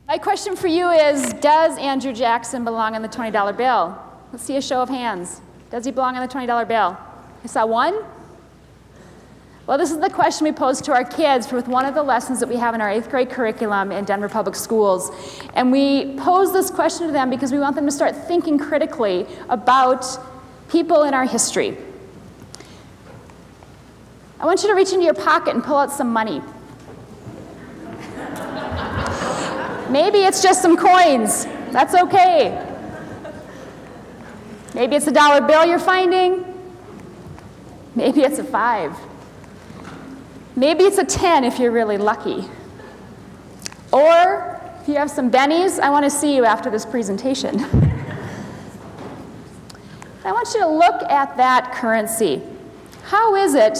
My question for you is, does Andrew Jackson belong on the $20 bill? Let's see a show of hands. Does he belong on the $20 bill? I saw one. Well, this is the question we pose to our kids with one of the lessons that we have in our 8th grade curriculum in Denver Public Schools. And we pose this question to them because we want them to start thinking critically about people in our history. I want you to reach into your pocket and pull out some money. Maybe it's just some coins. That's okay. Maybe it's a dollar bill you're finding. Maybe it's a 5. Maybe it's a 10 if you're really lucky. Or if you have some bennies, I want to see you after this presentation. I want you to look at that currency. How is it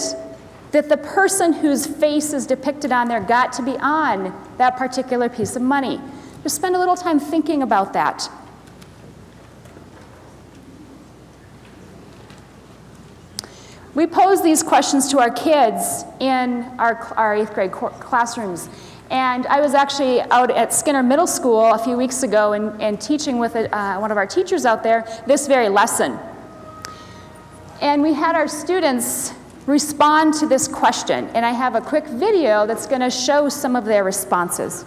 that the person whose face is depicted on there got to be on that particular piece of money? Just spend a little time thinking about that. We pose these questions to our kids in our 8th grade classrooms. And I was actually out at Skinner Middle School a few weeks ago and teaching with one of our teachers out there this very lesson. And we had our students respond to this question. And I have a quick video that's going to show some of their responses.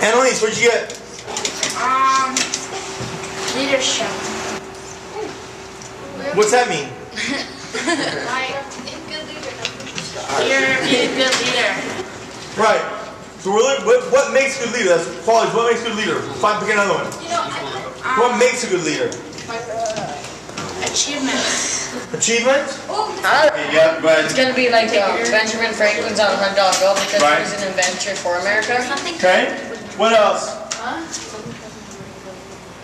Annalise, what'd you get? Leadership. What's that mean? Like, you're being a good leader. Right. So what makes a good leader? That's qualities. What makes a good leader? Pick another one. What makes a good leader? Achievements. Achievements? Yeah, but it's going to be like Benjamin Franklin's on a $100 bill because he was an inventor for America. Okay. What else?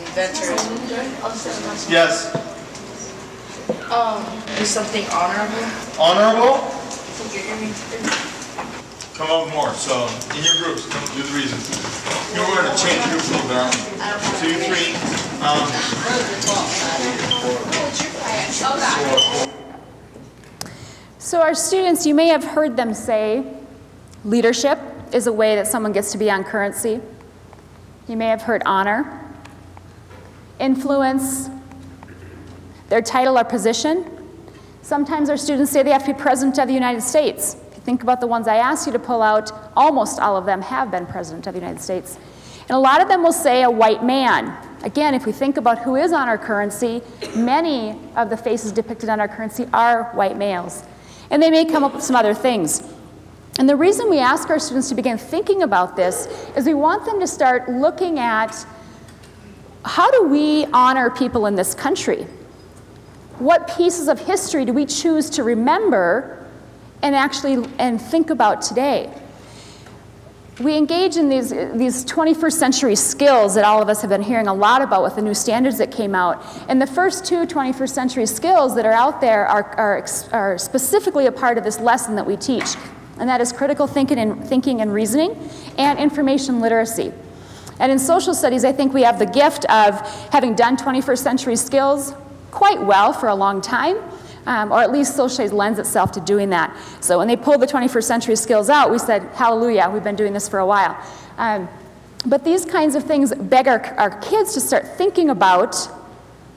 Inventors. Yes. Do something honorable. Honorable? Come up more. So, in your groups, come do the reasons. You're going to change groups a little bit. 2, 3. So our students, you may have heard them say, leadership is a way that someone gets to be on currency. You may have heard honor, influence, their title or position. Sometimes our students say they have to be President of the United States. If you think about the ones I asked you to pull out, almost all of them have been President of the United States. And a lot of them will say a white man. Again, if we think about who is on our currency, many of the faces depicted on our currency are white males. And they may come up with some other things. And the reason we ask our students to begin thinking about this is we want them to start looking at how do we honor people in this country? What pieces of history do we choose to remember and think about today? We engage in these 21st century skills that all of us have been hearing a lot about with the new standards that came out. And the first 2 21st century skills that are out there are specifically a part of this lesson that we teach. And that is critical thinking and reasoning and information literacy. And in social studies, I think we have the gift of having done 21st century skills quite well for a long time. Or at least social studies lends itself to doing that. So when they pulled the 21st century skills out, we said, hallelujah, we've been doing this for a while. But these kinds of things beg our kids to start thinking about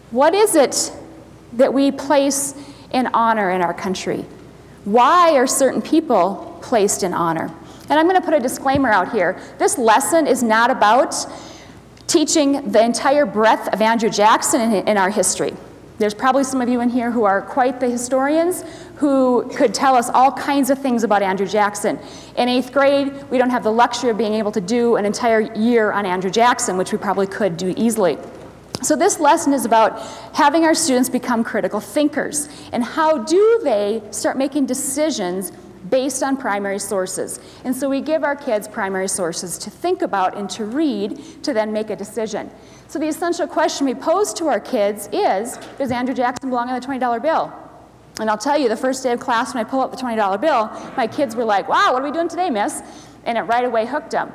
what is it that we place in honor in our country? Why are certain people placed in honor? And I'm going to put a disclaimer out here. This lesson is not about teaching the entire breadth of Andrew Jackson in our history. There's probably some of you in here who are quite the historians who could tell us all kinds of things about Andrew Jackson. In 8th grade, we don't have the luxury of being able to do an entire year on Andrew Jackson, which we probably could do easily. So this lesson is about having our students become critical thinkers. And how do they start making decisions based on primary sources? And so we give our kids primary sources to think about and to read to then make a decision. So the essential question we pose to our kids is, does Andrew Jackson belong on the $20 bill? And I'll tell you, the first day of class when I pull out the $20 bill, my kids were like, wow, what are we doing today, miss? And it right away hooked them.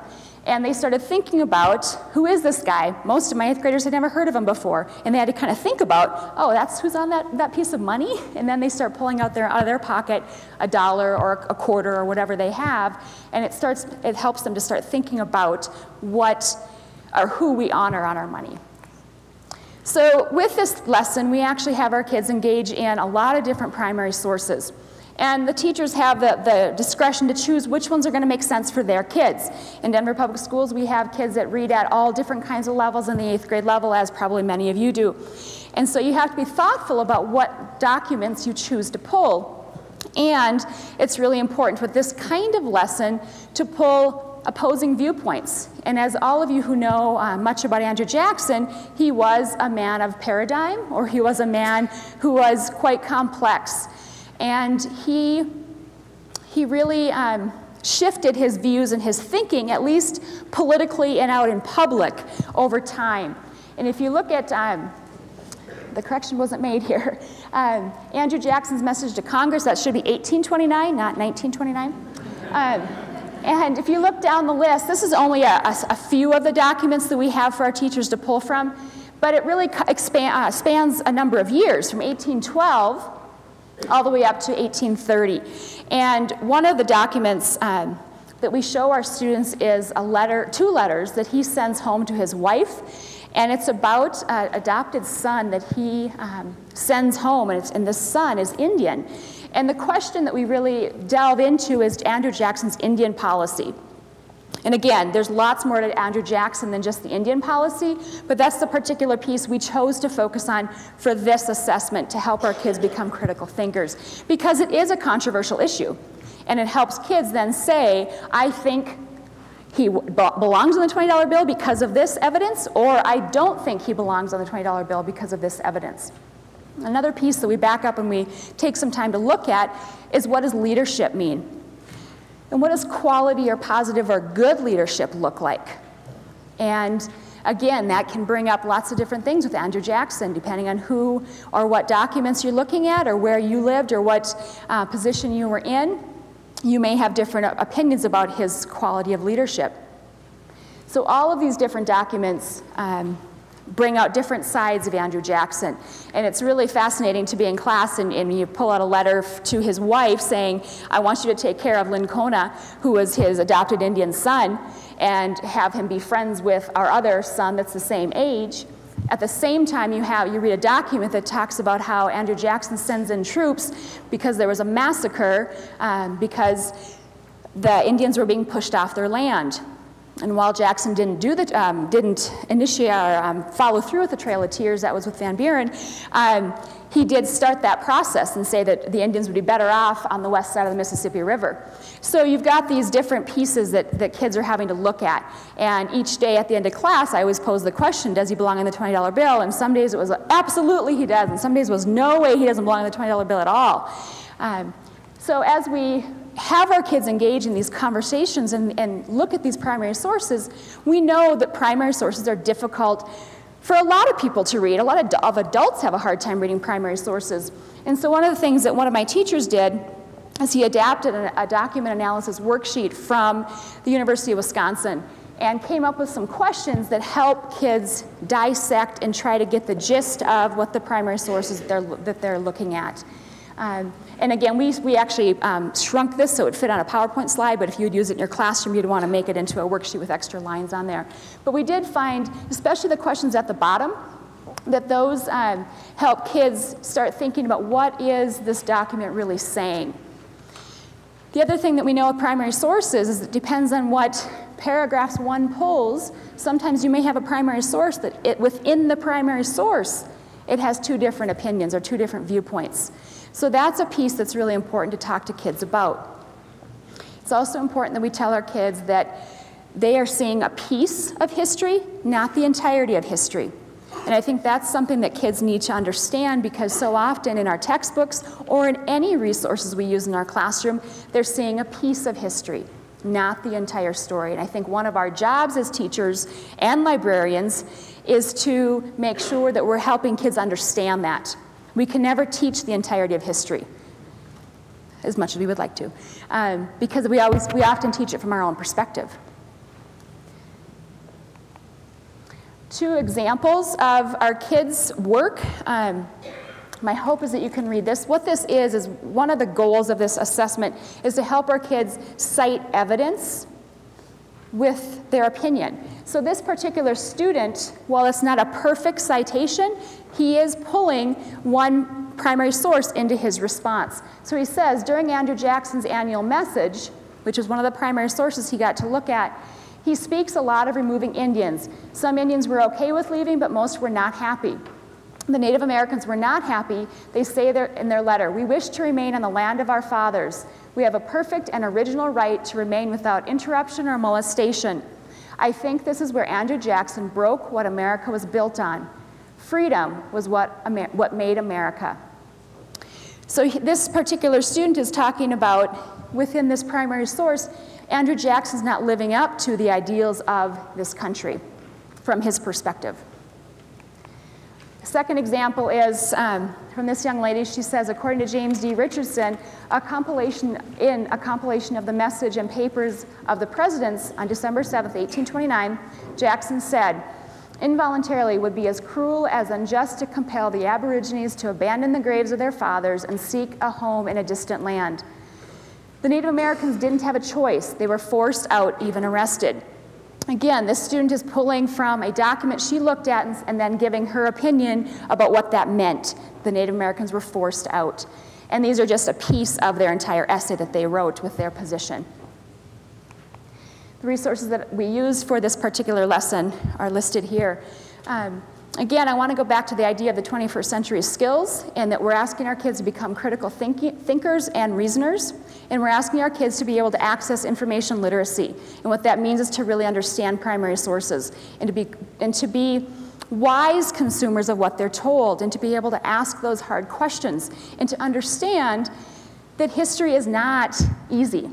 And they started thinking about, who is this guy? Most of my 8th graders had never heard of him before. And they had to kind of think about, oh, that's who's on that piece of money? And then they start pulling out out of their pocket $1 or a quarter or whatever they have. And it helps them to start thinking about what or who we honor on our money. So with this lesson, we actually have our kids engage in a lot of different primary sources. And the teachers have the discretion to choose which ones are going to make sense for their kids. In Denver Public Schools, we have kids that read at all different kinds of levels in the 8th grade level, as probably many of you do. And so you have to be thoughtful about what documents you choose to pull. And it's really important with this kind of lesson to pull opposing viewpoints. And as all of you who know much about Andrew Jackson, he was a man of paradigm, or he was a man who was quite complex. And he really shifted his views and his thinking, at least politically and out in public, over time. And if you look at, the correction wasn't made here, Andrew Jackson's message to Congress, that should be 1829, not 1929. And if you look down the list, this is only a few of the documents that we have for our teachers to pull from, but it really spans a number of years, from 1812 all the way up to 1830. And one of the documents that we show our students is two letters that he sends home to his wife. And it's about an adopted son that he sends home, and this son is Indian. And the question that we really delve into is Andrew Jackson's Indian policy. And again, there's lots more to Andrew Jackson than just the Indian policy, but that's the particular piece we chose to focus on for this assessment to help our kids become critical thinkers, because it is a controversial issue. And it helps kids then say, I think he belongs on the $20 bill because of this evidence, or I don't think he belongs on the $20 bill because of this evidence. Another piece that we back up and we take some time to look at is, what does leadership mean? And what does quality or positive or good leadership look like? And again, that can bring up lots of different things with Andrew Jackson, depending on who or what documents you're looking at, or where you lived, or what position you were in. You may have different opinions about his quality of leadership. So all of these different documents bring out different sides of Andrew Jackson. And it's really fascinating to be in class and you pull out a letter to his wife saying, I want you to take care of Lincona, who was his adopted Indian son, and have him be friends with our other son that's the same age. At the same time, you read a document that talks about how Andrew Jackson sends in troops because there was a massacre because the Indians were being pushed off their land. And while Jackson didn't initiate or follow through with the Trail of Tears, that was with Van Buren, he did start that process and say that the Indians would be better off on the west side of the Mississippi River. So you've got these different pieces that kids are having to look at. And each day at the end of class, I always pose the question, does he belong on the $20 bill? And some days it was absolutely he does, and some days it was no way he doesn't belong on the $20 bill at all. So as we have our kids engage in these conversations and look at these primary sources, we know that primary sources are difficult for a lot of people to read. A lot of adults have a hard time reading primary sources. And so one of the things that one of my teachers did is he adapted a document analysis worksheet from the University of Wisconsin and came up with some questions that help kids dissect and try to get the gist of what the primary sources that they're looking at. And again, we actually shrunk this so it fit on a PowerPoint slide, but if you would use it in your classroom, you'd want to make it into a worksheet with extra lines on there. But we did find, especially the questions at the bottom, that those help kids start thinking about what is this document really saying. The other thing that we know of primary sources is it depends on what paragraphs one pulls. Sometimes you may have a primary source that within the primary source, it has two different opinions or two different viewpoints. So that's a piece that's really important to talk to kids about. It's also important that we tell our kids that they are seeing a piece of history, not the entirety of history. And I think that's something that kids need to understand, because so often in our textbooks or in any resources we use in our classroom, they're seeing a piece of history, not the entire story. And I think one of our jobs as teachers and librarians is to make sure that we're helping kids understand that. We can never teach the entirety of history, as much as we would like to, because we often teach it from our own perspective. 2 examples of our kids' work. My hope is that you can read this. What this is one of the goals of this assessment is to help our kids cite evidence with their opinion. So this particular student, while it's not a perfect citation, he is pulling one primary source into his response. So he says, during Andrew Jackson's annual message, which is one of the primary sources he got to look at, he speaks a lot of removing Indians. Some Indians were okay with leaving, but most were not happy. The Native Americans were not happy. They say in their letter, "We wish to remain on the land of our fathers. We have a perfect and original right to remain without interruption or molestation. I think this is where Andrew Jackson broke what America was built on. Freedom was what made America." So this particular student is talking about, within this primary source, Andrew Jackson's not living up to the ideals of this country from his perspective. Second example is from this young lady. She says, according to James D. Richardson, a compilation of the message and papers of the presidents on December 7th, 1829, Jackson said, "Involuntarily would be as cruel as unjust to compel the Aborigines to abandon the graves of their fathers and seek a home in a distant land. The Native Americans didn't have a choice. They were forced out, even arrested." Again, this student is pulling from a document she looked at and then giving her opinion about what that meant. The Native Americans were forced out. And these are just a piece of their entire essay that they wrote with their position. The resources that we used for this particular lesson are listed here. Again, I want to go back to the idea of the 21st century skills, and that we're asking our kids to become critical thinkers and reasoners, and we're asking our kids to be able to access information literacy. And what that means is to really understand primary sources, and to be wise consumers of what they're told, and to be able to ask those hard questions, and to understand that history is not easy.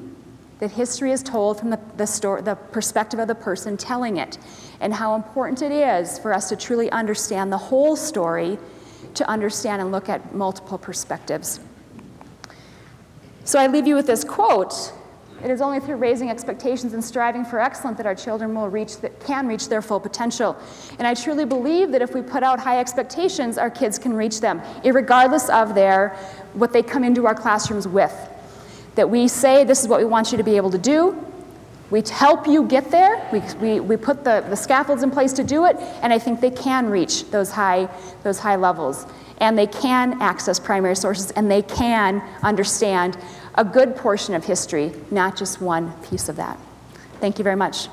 That history is told from the perspective of the person telling it, and how important it is for us to truly understand the whole story, to understand and look at multiple perspectives. So I leave you with this quote: "It is only through raising expectations and striving for excellence that our children can reach their full potential." And I truly believe that if we put out high expectations, our kids can reach them, irregardless of what they come into our classrooms with. That we say, this is what we want you to be able to do. We help you get there. We put the scaffolds in place to do it, and I think they can reach those high levels. And they can access primary sources, and they can understand a good portion of history, not just one piece of that. Thank you very much.